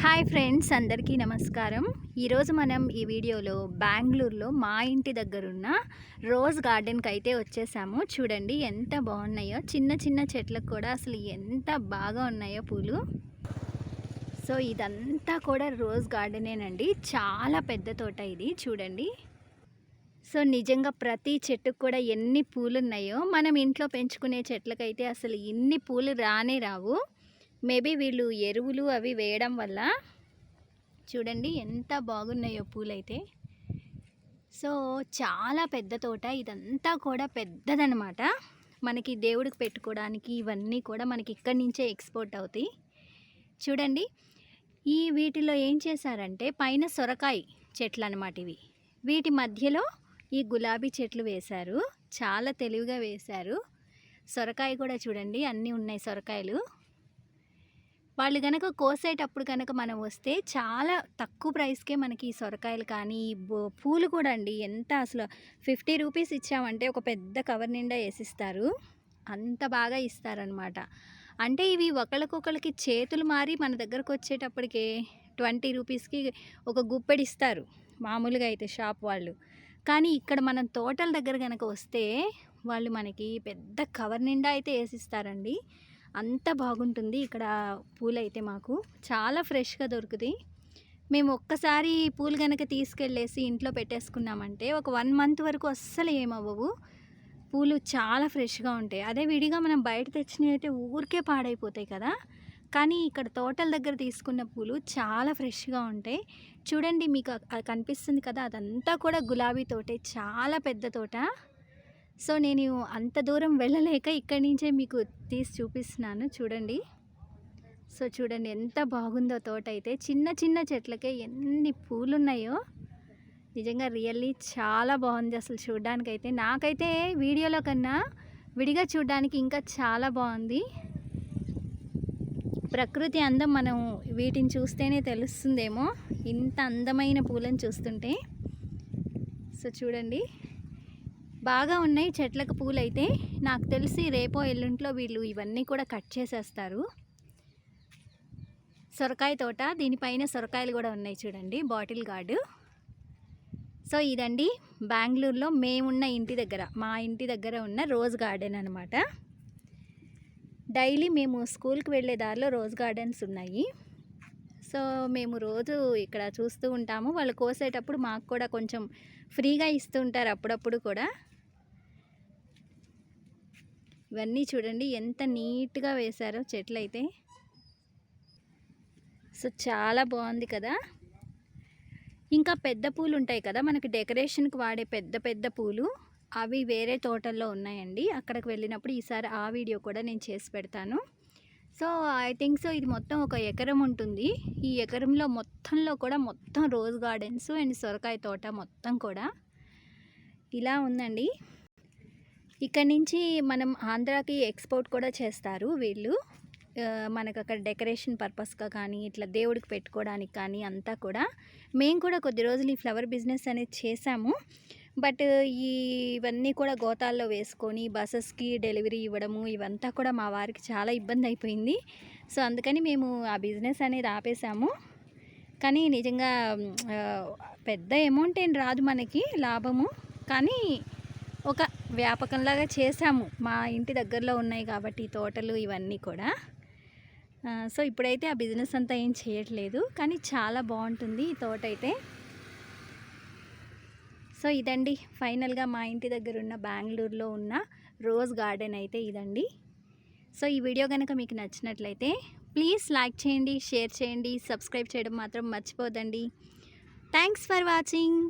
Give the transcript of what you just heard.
Hi friends, అందరికీ నమస్కారం. ఈరోజు మనం ఈ వీడియోలో బెంగళూరులో మా ఇంటి దగ్గరున్న రోజ్ గార్డెన్కి అయితే వచ్చేసాము. చూడండి ఎంత బాగున్నాయో, చిన్న చిన్న చెట్లకు కూడా అసలు ఎంత బాగా ఉన్నాయో పూలు. సో ఇదంతా కూడా రోజ్ గార్డెనేనండి. చాలా పెద్ద తోట ఇది చూడండి. సో నిజంగా ప్రతి చెట్టుకు కూడా ఎన్ని పూలు ఉన్నాయో, మనం ఇంట్లో పెంచుకునే చెట్లకైతే అసలు ఇన్ని పూలు రానే రావు. మేబీ వీళ్ళు ఎరువులు అవి వేయడం వల్ల చూడండి ఎంత బాగున్నాయో పూలైతే. సో చాలా పెద్ద తోట, ఇదంతా కూడా పెద్దదనమాట. మనకి దేవుడికి పెట్టుకోవడానికి ఇవన్నీ కూడా మనకి ఇక్కడి నుంచే ఎక్స్పోర్ట్ అవుతాయి. చూడండి వీటిలో ఏం చేశారంటే పైన సొరకాయ చెట్లు అనమాట ఇవి. వీటి మధ్యలో ఈ గులాబీ చెట్లు వేశారు. చాలా తెలివిగా వేశారు. సొరకాయ కూడా చూడండి అన్నీ ఉన్నాయి సొరకాయలు. వాళ్ళు కనుక కోసేటప్పుడు కనుక మనం వస్తే చాలా తక్కువ ప్రైస్కే మనకి ఈ సొరకాయలు కానీ పూలు కూడా అండి ఎంత అసలు 50 రూపీస్ ఇచ్చామంటే ఒక పెద్ద కవర్ నిండా వేసిస్తారు. అంత బాగా ఇస్తారనమాట. అంటే ఇవి ఒకరికొకరికి చేతులు మారి మన దగ్గరకు వచ్చేటప్పటికే 20 రూపీస్కి ఒక గుప్పెడు ఇస్తారు మామూలుగా అయితే షాప్ వాళ్ళు. కానీ ఇక్కడ మనం తోటల దగ్గర కనుక వస్తే వాళ్ళు మనకి పెద్ద కవర్ నిండా అయితే వేసిస్తారండి. అంత బాగుంటుంది ఇక్కడ పూలైతే. మాకు చాలా ఫ్రెష్గా దొరుకుతాయి. మేము ఒక్కసారి పూలు కనుక తీసుకెళ్ళేసి ఇంట్లో పెట్టేసుకున్నామంటే ఒక 1 మంత్ వరకు అస్సలు ఏమవ్వవు. పూలు చాలా ఫ్రెష్గా ఉంటాయి. అదే విడిగా మనం బయట తెచ్చినవి అయితే ఊరికే పాడైపోతాయి కదా. కానీ ఇక్కడ తోటల దగ్గర తీసుకున్న పూలు చాలా ఫ్రెష్గా ఉంటాయి. చూడండి మీకు కనిపిస్తుంది కదా, అదంతా కూడా గులాబీ తోటే, చాలా పెద్ద తోట. సో నేను అంత దూరం వెళ్ళలేక ఇక్కడి నుంచే మీకు తీసి చూపిస్తున్నాను చూడండి. సో చూడండి ఎంత బాగుందో తోట అయితే. చిన్న చిన్న చెట్లకే ఎన్ని పూలు ఉన్నాయో నిజంగా రియల్లీ చాలా బాగుంది అసలు చూడడానికైతే. నాకైతే వీడియోలో కన్నా విడిగా చూడడానికి ఇంకా చాలా బాగుంది. ప్రకృతి అందం మనం వీటిని చూస్తేనే తెలుస్తుందేమో, ఇంత అందమైన పూలను చూస్తుంటే. సో చూడండి బాగా ఉన్నాయి చెట్లకు పూలైతే. నాకు తెలిసి రేపో ఎల్లుంట్లో వీళ్ళు ఇవన్నీ కూడా కట్ చేసేస్తారు. సొరకాయ తోట, దీనిపైన సొరకాయలు కూడా ఉన్నాయి చూడండి, బాటిల్ గార్డు. సో ఇదండి బెంగళూరులో మేమున్న ఇంటి దగ్గర, మా ఇంటి దగ్గర ఉన్న రోజ్ గార్డెన్ అనమాట. డైలీ మేము స్కూల్కి వెళ్ళే దారిలో రోజ్ గార్డెన్స్ ఉన్నాయి. సో మేము రోజు ఇక్కడ చూస్తూ ఉంటాము. వాళ్ళు కోసేటప్పుడు మాకు కూడా కొంచెం ఫ్రీగా ఇస్తూ ఉంటారు అప్పుడప్పుడు కూడా. ఇవన్నీ చూడండి ఎంత నీట్గా వేశారో చెట్లు అయితే. సో చాలా బాగుంది కదా. ఇంకా పెద్ద పూలు ఉంటాయి కదా మనకి డెకరేషన్కి వాడే పెద్ద పెద్ద పూలు, అవి వేరే తోటల్లో ఉన్నాయండి. అక్కడికి వెళ్ళినప్పుడు ఈసారి ఆ వీడియో కూడా నేను చేసి పెడతాను. సో ఐ థింక్ సో ఇది మొత్తం ఒక ఎకరం ఉంటుంది. ఈ ఎకరంలో మొత్తంలో కూడా మొత్తం రోజ్ గార్డెన్స్ అండ్ సొరకాయ తోట మొత్తం కూడా ఇలా ఉందండి. ఇక్కడ నుంచి మనం ఆంధ్రాకి ఎక్స్పోర్ట్ కూడా చేస్తారు వీళ్ళు. మనకు అక్కడ డెకరేషన్ పర్పస్గా కానీ ఇట్లా దేవుడికి పెట్టుకోవడానికి కానీ అంతా కూడా. మేము కూడా కొద్ది రోజులు ఈ ఫ్లవర్ బిజినెస్ అనేది చేసాము. బట్ ఇవన్నీ కూడా గోతాల్లో వేసుకొని బస్సెస్కి డెలివరీ ఇవ్వడము ఇవంతా కూడా మా వారికి చాలా ఇబ్బంది అయిపోయింది. సో అందుకని మేము ఆ బిజినెస్ అనేది ఆపేసాము. కానీ నిజంగా పెద్ద అమౌంట్ ఏం రాదు మనకి లాభము, కానీ ఒక వ్యాపకంలాగా చేసాము. మా ఇంటి దగ్గరలో ఉన్నాయి కాబట్టి తోటలు ఇవన్నీ కూడా. సో ఇప్పుడైతే ఆ బిజినెస్ అంతా ఏం చేయట్లేదు, కానీ చాలా బాగుంటుంది ఈ తోట అయితే. సో ఇదండి ఫైనల్గా మా ఇంటి దగ్గర ఉన్న బెంగళూరులో ఉన్న రోజ్ గార్డెన్ అయితే ఇదండి. సో ఈ వీడియో కనుక మీకు నచ్చినట్లయితే ప్లీజ్ లైక్ చేయండి, షేర్ చేయండి, సబ్స్క్రైబ్ చేయడం మాత్రం మర్చిపోదండి. Thanks for watching.